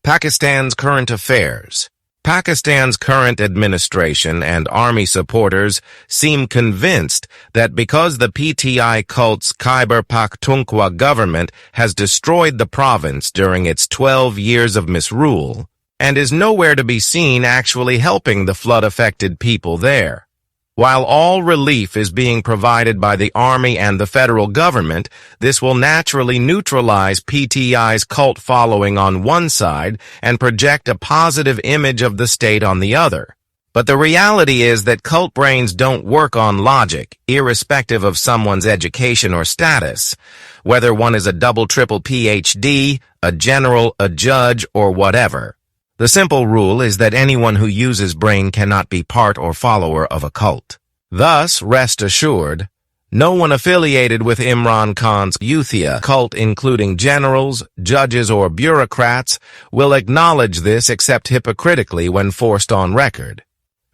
Pakistan's current affairs. Pakistan's current administration and army supporters seem convinced that because the PTI cult's Khyber Pakhtunkhwa government has destroyed the province during its 12 years of misrule and is nowhere to be seen actually helping the flood-affected people there. While all relief is being provided by the army and the federal government, this will naturally neutralize PTI's cult following on one side and project a positive image of the state on the other. But the reality is that cult brains don't work on logic, irrespective of someone's education or status, whether one is a double-triple PhD, a general, a judge, or whatever. The simple rule is that anyone who uses brain cannot be part or follower of a cult. Thus, rest assured, no one affiliated with Imran Khan's Youthia cult, including generals, judges, or bureaucrats, will acknowledge this except hypocritically when forced on record.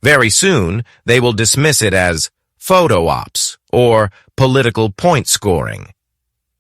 Very soon, they will dismiss it as photo ops or political point scoring.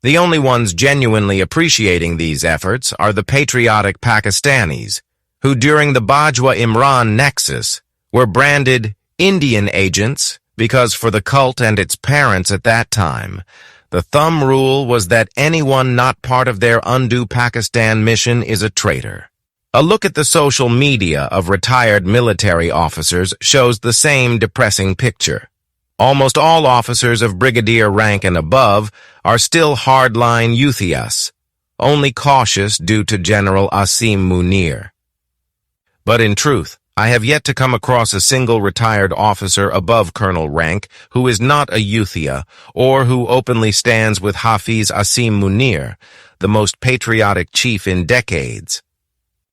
The only ones genuinely appreciating these efforts are the patriotic Pakistanis, who during the Bajwa-Imran nexus were branded Indian agents because for the cult and its parents at that time, the thumb rule was that anyone not part of their undue Pakistan mission is a traitor. A look at the social media of retired military officers shows the same depressing picture. Almost all officers of brigadier rank and above are still hardline Youthias, only cautious due to General Asim Munir. But in truth, I have yet to come across a single retired officer above colonel rank who is not a Youthia or who openly stands with Hafiz Asim Munir, the most patriotic chief in decades.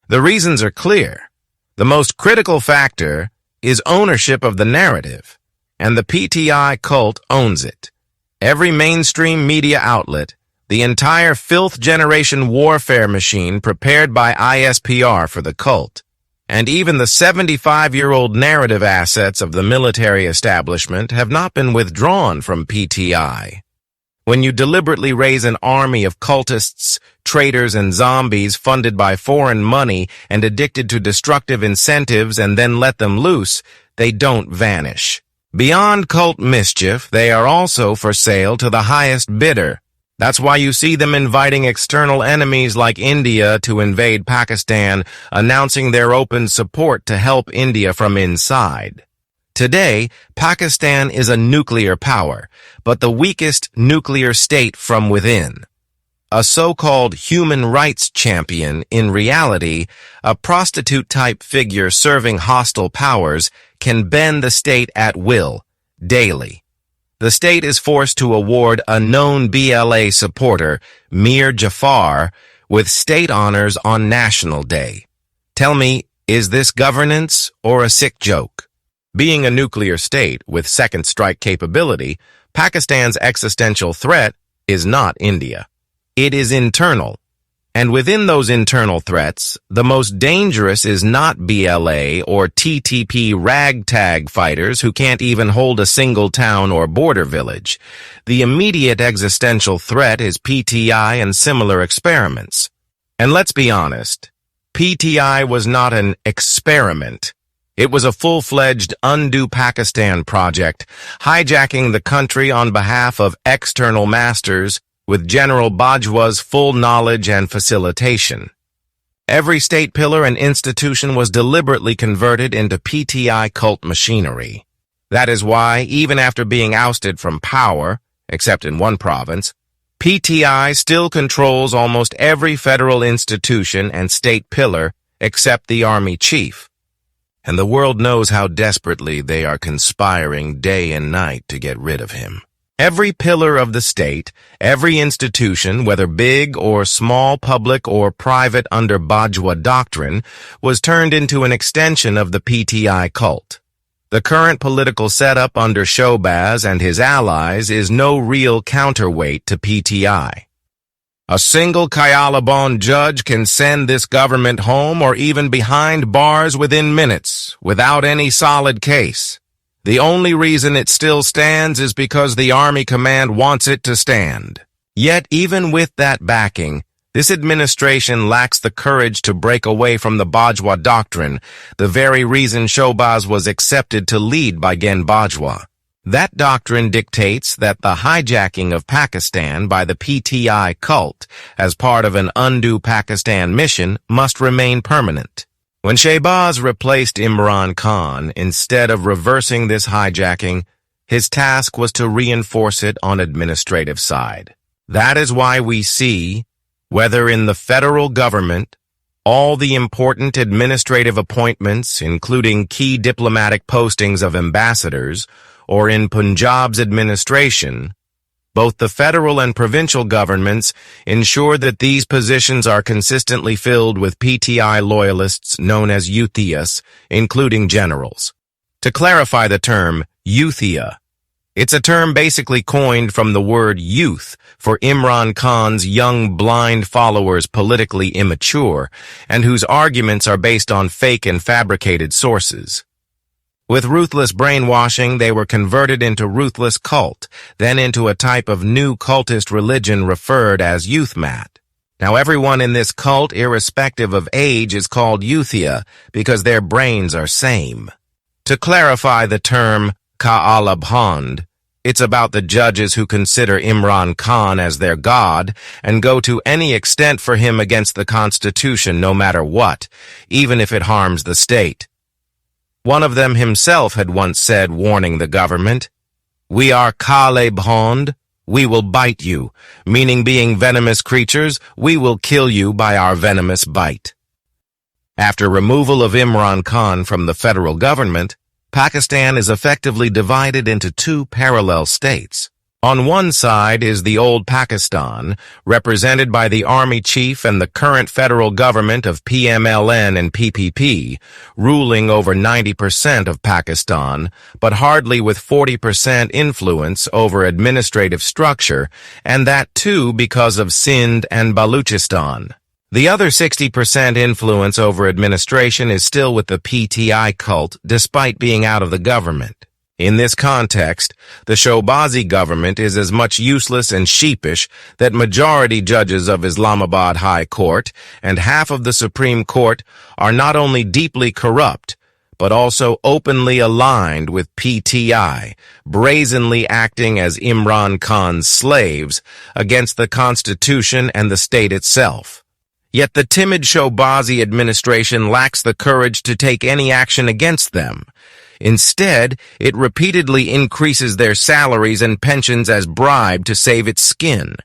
The reasons are clear. The most critical factor is ownership of the narrative, and the PTI cult owns it. Every mainstream media outlet, the entire filth generation warfare machine prepared by ISPR for the cult, and even the 75-year-old narrative assets of the military establishment have not been withdrawn from PTI. When you deliberately raise an army of cultists, traitors, and zombies funded by foreign money and addicted to destructive incentives and then let them loose, they don't vanish. Beyond cult mischief, they are also for sale to the highest bidder. That's why you see them inviting external enemies like India to invade Pakistan, announcing their open support to help India from inside. Today, Pakistan is a nuclear power, but the weakest nuclear state from within. A so-called human rights champion, in reality, a prostitute-type figure serving hostile powers, can bend the state at will, daily. The state is forced to award a known BLA supporter, Mir Jafar, with state honors on National Day. Tell me, is this governance or a sick joke? Being a nuclear state with second strike capability, Pakistan's existential threat is not India. It is internal. And within those internal threats, the most dangerous is not BLA or TTP ragtag fighters who can't even hold a single town or border village. The immediate existential threat is PTI and similar experiments. And let's be honest, PTI was not an experiment. It was a full-fledged undo Pakistan project, hijacking the country on behalf of external masters with General Bajwa's full knowledge and facilitation. Every state pillar and institution was deliberately converted into PTI cult machinery. That is why, even after being ousted from power, except in one province, PTI still controls almost every federal institution and state pillar except the army chief. And the world knows how desperately they are conspiring day and night to get rid of him. Every pillar of the state, every institution, whether big or small, public or private under Bajwa doctrine, was turned into an extension of the PTI cult. The current political setup under Showbaz and his allies is no real counterweight to PTI. A single Kyalabon judge can send this government home or even behind bars within minutes, without any solid case. The only reason it still stands is because the Army Command wants it to stand. Yet even with that backing, This administration lacks the courage to break away from the Bajwa doctrine, the very reason Showbaz was accepted to lead by Gen Bajwa. That doctrine dictates that the hijacking of Pakistan by the PTI cult as part of an undo Pakistan mission must remain permanent. When Shehbaz replaced Imran Khan, instead of reversing this hijacking, his task was to reinforce it on administrative side. That is why we see, whether in the federal government, all the important administrative appointments, including key diplomatic postings of ambassadors, or in Punjab's administration, both the federal and provincial governments ensure that these positions are consistently filled with PTI loyalists known as Youthiyas, including generals. To clarify the term Youthiya, it's a term basically coined from the word youth for Imran Khan's young blind followers politically immature and whose arguments are based on fake and fabricated sources. With ruthless brainwashing, they were converted into ruthless cult, then into a type of new cultist religion referred as youthmat. Now everyone in this cult, irrespective of age, is called Youthiya because their brains are same. To clarify the term Ka'alabhand, it's about the judges who consider Imran Khan as their god and go to any extent for him against the Constitution no matter what, even if it harms the state. One of them himself had once said, warning the government, "We are Ka'alabhand, we will bite you," meaning being venomous creatures, we will kill you by our venomous bite. After removal of Imran Khan from the federal government, Pakistan is effectively divided into two parallel states. On one side is the old Pakistan, represented by the army chief and the current federal government of PMLN and PPP, ruling over 90% of Pakistan, but hardly with 40% influence over administrative structure, and that too because of Sindh and Baluchistan. The other 60% influence over administration is still with the PTI cult, despite being out of the government. In this context, the Showbazi government is as much useless and sheepish that majority judges of Islamabad High Court and half of the Supreme Court are not only deeply corrupt, but also openly aligned with PTI, brazenly acting as Imran Khan's slaves against the Constitution and the state itself. Yet the timid Showbazi administration lacks the courage to take any action against them. Instead, it repeatedly increases their salaries and pensions as bribe to save its skin.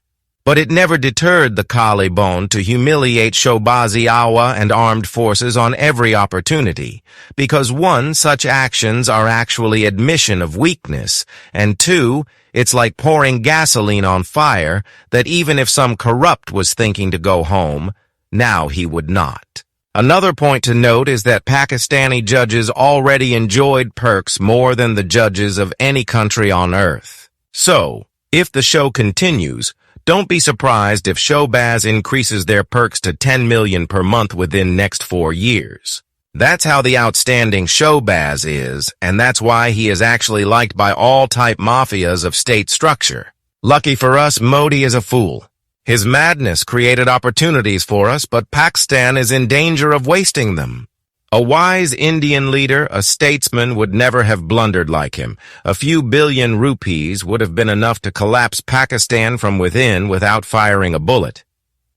But it never deterred the Taliban to humiliate Showbazi Awa and armed forces on every opportunity, because one, such actions are actually admission of weakness, and two, it's like pouring gasoline on fire that even if some corrupt was thinking to go home, now he would not. Another point to note is that Pakistani judges already enjoyed perks more than the judges of any country on earth. So, if the show continues, don't be surprised if Showbaz increases their perks to 10 million per month within next 4 years. That's how the outstanding Showbaz is, and that's why he is actually liked by all type mafias of state structure. Lucky for us, Modi is a fool. His madness created opportunities for us, but Pakistan is in danger of wasting them. A wise Indian leader, a statesman, would never have blundered like him. A few billion rupees would have been enough to collapse Pakistan from within without firing a bullet.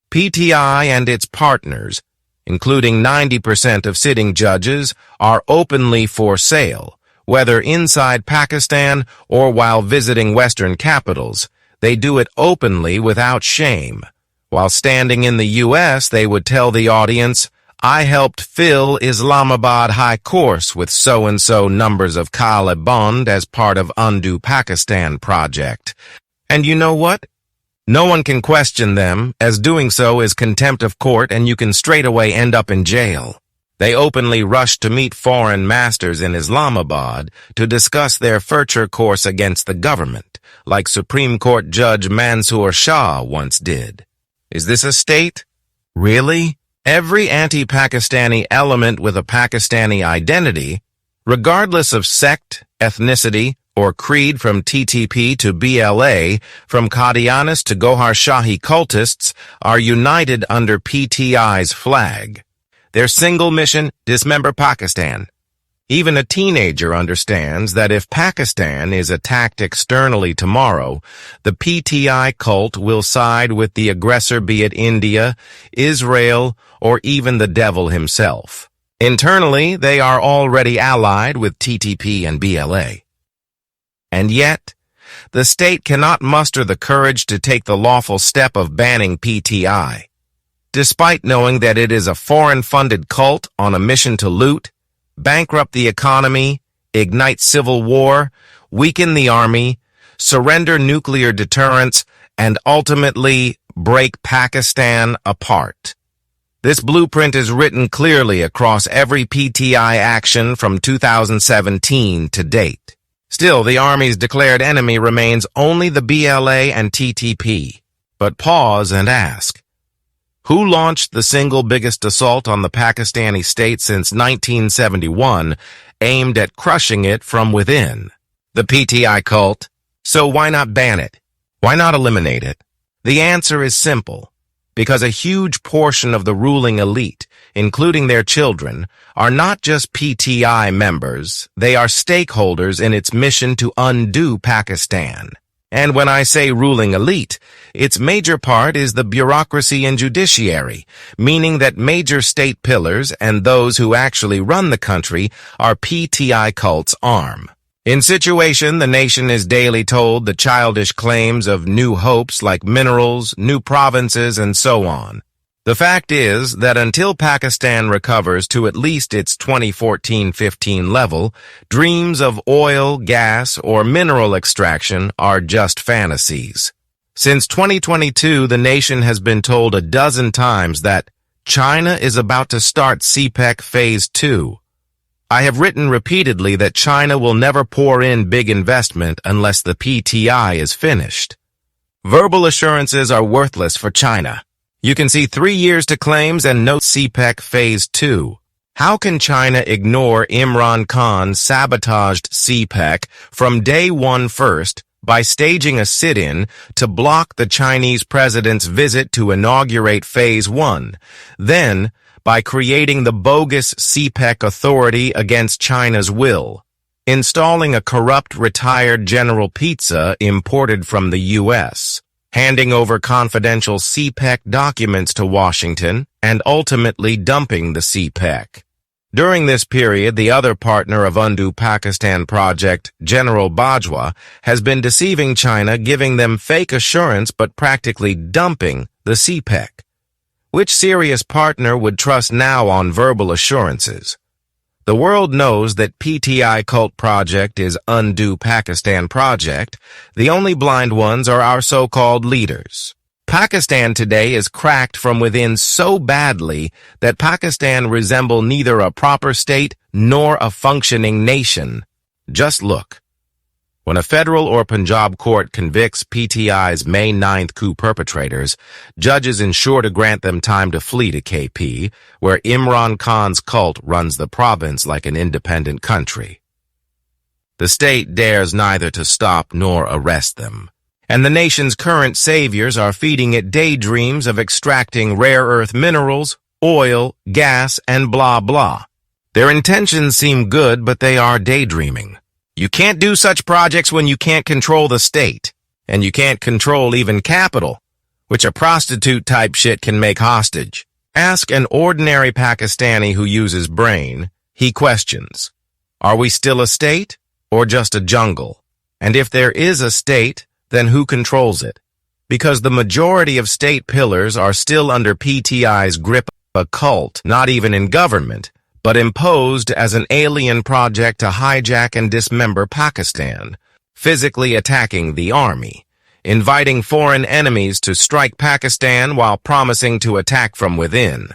PTI and its partners, including 90% of sitting judges, are openly for sale, whether inside Pakistan or while visiting Western capitals. They do it openly without shame. While standing in the U.S., they would tell the audience, "I helped fill Islamabad High Court with so-and-so numbers of Taliban as part of Undo Pakistan project." And you know what? No one can question them, as doing so is contempt of court and you can straight away end up in jail. They openly rushed to meet foreign masters in Islamabad to discuss their future course against the government, like Supreme Court Judge Mansoor Shah once did. Is this a state? Really? Every anti-Pakistani element with a Pakistani identity, regardless of sect, ethnicity, or creed from TTP to BLA, from Qadianis to Gohar Shahi cultists, are united under PTI's flag. Their single mission, dismember Pakistan. Even a teenager understands that if Pakistan is attacked externally tomorrow, the PTI cult will side with the aggressor, be it India, Israel, or even the devil himself. Internally, they are already allied with TTP and BLA. And yet, the state cannot muster the courage to take the lawful step of banning PTI. Despite knowing that it is a foreign-funded cult on a mission to loot, bankrupt the economy, ignite civil war, weaken the army, surrender nuclear deterrence, and ultimately break Pakistan apart. This blueprint is written clearly across every PTI action from 2017 to date. Still, the Army's declared enemy remains only the BLA and TTP. But pause and ask, who launched the single biggest assault on the Pakistani state since 1971, aimed at crushing it from within? The PTI cult. So why not ban it? Why not eliminate it? The answer is simple. Because a huge portion of the ruling elite, including their children, are not just PTI members, they are stakeholders in its mission to undo Pakistan. And when I say ruling elite, its major part is the bureaucracy and judiciary, meaning that major state pillars and those who actually run the country are PTI cult's arm. In situation, the nation is daily told the childish claims of new hopes like minerals, new provinces, and so on. The fact is that until Pakistan recovers to at least its 2014-15 level, dreams of oil, gas, or mineral extraction are just fantasies. Since 2022, the nation has been told a dozen times that China is about to start CPEC Phase 2. I have written repeatedly that China will never pour in big investment unless the PTI is finished. Verbal assurances are worthless for China. You can see 3 years to claims and note CPEC Phase 2. How can China ignore Imran Khan's sabotaged CPEC from day one first by staging a sit-in to block the Chinese president's visit to inaugurate Phase 1, then by creating the bogus CPEC authority against China's will, installing a corrupt retired General Pizza imported from the U.S., handing over confidential CPEC documents to Washington, and ultimately dumping the CPEC. During this period, the other partner of Undo Pakistan project, General Bajwa, has been deceiving China, giving them fake assurance but practically dumping the CPEC. Which serious partner would trust now on verbal assurances? The world knows that PTI cult project is Undo Pakistan project. The only blind ones are our so-called leaders. Pakistan today is cracked from within so badly that Pakistan resembles neither a proper state nor a functioning nation. Just look. When a federal or Punjab court convicts PTI's May 9th coup perpetrators, judges ensure to grant them time to flee to KP, where Imran Khan's cult runs the province like an independent country. The state dares neither to stop nor arrest them, and the nation's current saviors are feeding it daydreams of extracting rare earth minerals, oil, gas, and blah blah. Their intentions seem good, but they are daydreaming. You can't do such projects when you can't control the state, and you can't control even capital, which a prostitute-type shit can make hostage. Ask an ordinary Pakistani who uses brain. He questions, are we still a state or just a jungle? And if there is a state, then who controls it? Because the majority of state pillars are still under PTI's grip, a cult, not even in government, but imposed as an alien project to hijack and dismember Pakistan, physically attacking the army, inviting foreign enemies to strike Pakistan while promising to attack from within,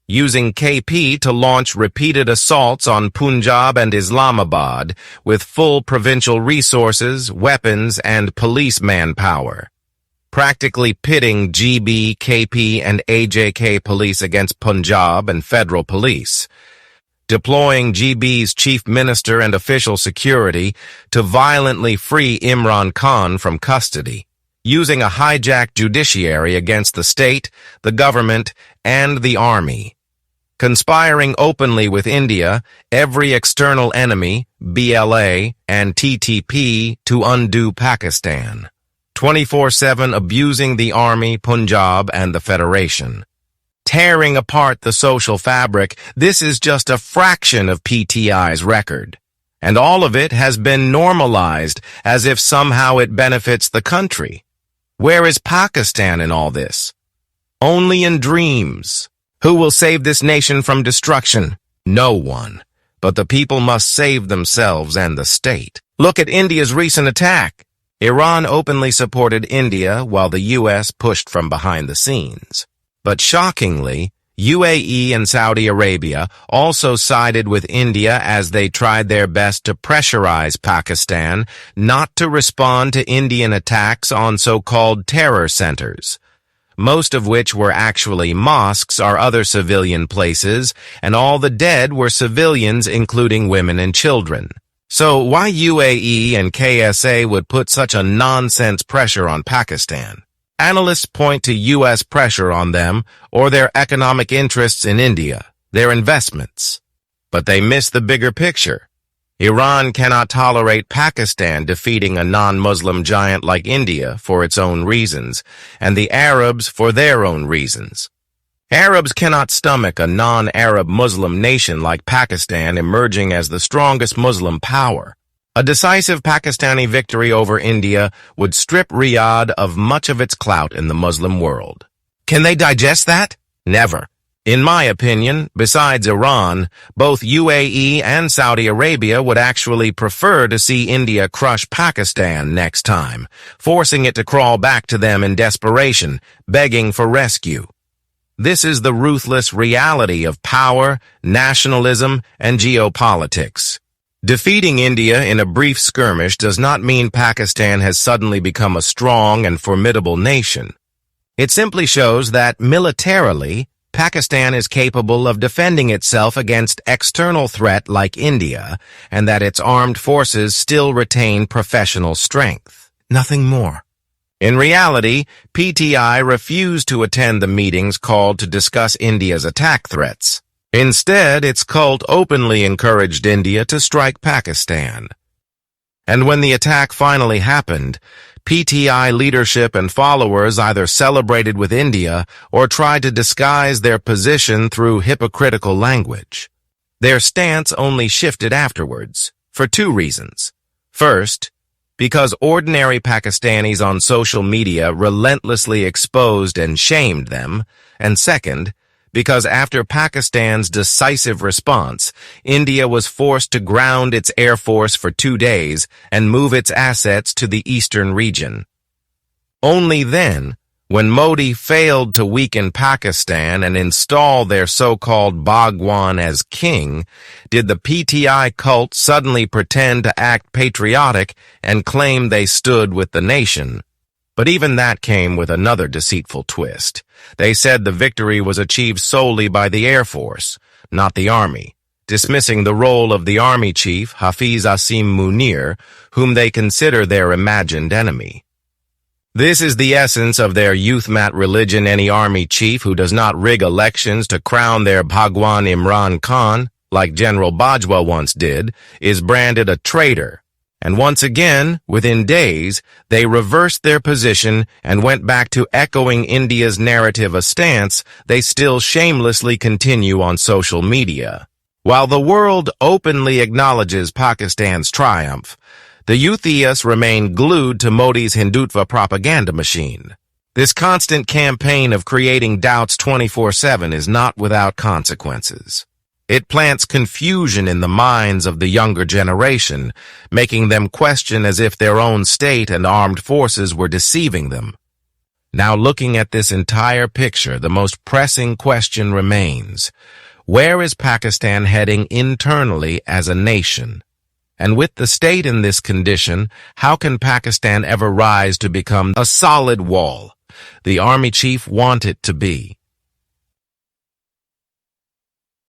using KP to launch repeated assaults on Punjab and Islamabad with full provincial resources, weapons, and police manpower, practically pitting GB, KP, and AJK police against Punjab and federal police. deploying GB's chief minister and official security to violently free Imran Khan from custody, using a hijacked judiciary against the state, the government, and the army. Conspiring openly with India, every external enemy, BLA, and TTP to undo Pakistan. 24/7 abusing the army, Punjab, and the Federation. Tearing apart the social fabric, this is just a fraction of PTI's record. And all of it has been normalized as if somehow it benefits the country. Where is Pakistan in all this? Only in dreams. Who will save this nation from destruction? No one. But the people must save themselves and the state. Look at India's recent attack. Iran openly supported India while the U.S. pushed from behind the scenes. But shockingly, UAE and Saudi Arabia also sided with India as they tried their best to pressurize Pakistan not to respond to Indian attacks on so-called terror centers, most of which were actually mosques or other civilian places, and all the dead were civilians, including women and children. So why UAE and KSA would put such a nonsense pressure on Pakistan? Analysts point to U.S. pressure on them or their economic interests in India, their investments. But they miss the bigger picture. Iran cannot tolerate Pakistan defeating a non-Muslim giant like India for its own reasons, and the Arabs for their own reasons. Arabs cannot stomach a non-Arab Muslim nation like Pakistan emerging as the strongest Muslim power. A decisive Pakistani victory over India would strip Riyadh of much of its clout in the Muslim world. Can they digest that? Never. In my opinion, besides Iran, both UAE and Saudi Arabia would actually prefer to see India crush Pakistan next time, forcing it to crawl back to them in desperation, begging for rescue. This is the ruthless reality of power, nationalism, and geopolitics. Defeating India in a brief skirmish does not mean Pakistan has suddenly become a strong and formidable nation. It simply shows that, militarily, Pakistan is capable of defending itself against external threat like India, and that its armed forces still retain professional strength. Nothing more. In reality, PTI refused to attend the meetings called to discuss India's attack threats. Instead, its cult openly encouraged India to strike Pakistan. And when the attack finally happened, PTI leadership and followers either celebrated with India or tried to disguise their position through hypocritical language. Their stance only shifted afterwards, for two reasons. First, because ordinary Pakistanis on social media relentlessly exposed and shamed them, and second, because after Pakistan's decisive response, India was forced to ground its air force for 2 days and move its assets to the eastern region. Only then, when Modi failed to weaken Pakistan and install their so-called Bhagwan as king, did the PTI cult suddenly pretend to act patriotic and claim they stood with the nation. But even that came with another deceitful twist. They said the victory was achieved solely by the Air Force, not the Army, dismissing the role of the Army chief, Hafiz Asim Munir, whom they consider their imagined enemy. This is the essence of their youth mat religion. Any army chief who does not rig elections to crown their Bhagwan Imran Khan, like General Bajwa once did, is branded a traitor. And once again, within days, they reversed their position and went back to echoing India's narrative, a stance they still shamelessly continue on social media. While the world openly acknowledges Pakistan's triumph, the youths remain glued to Modi's Hindutva propaganda machine. This constant campaign of creating doubts 24/7 is not without consequences. It plants confusion in the minds of the younger generation, making them question as if their own state and armed forces were deceiving them. Now, looking at this entire picture, the most pressing question remains: where is Pakistan heading internally as a nation? And with the state in this condition, how can Pakistan ever rise to become a solid wall the army chief wants it to be?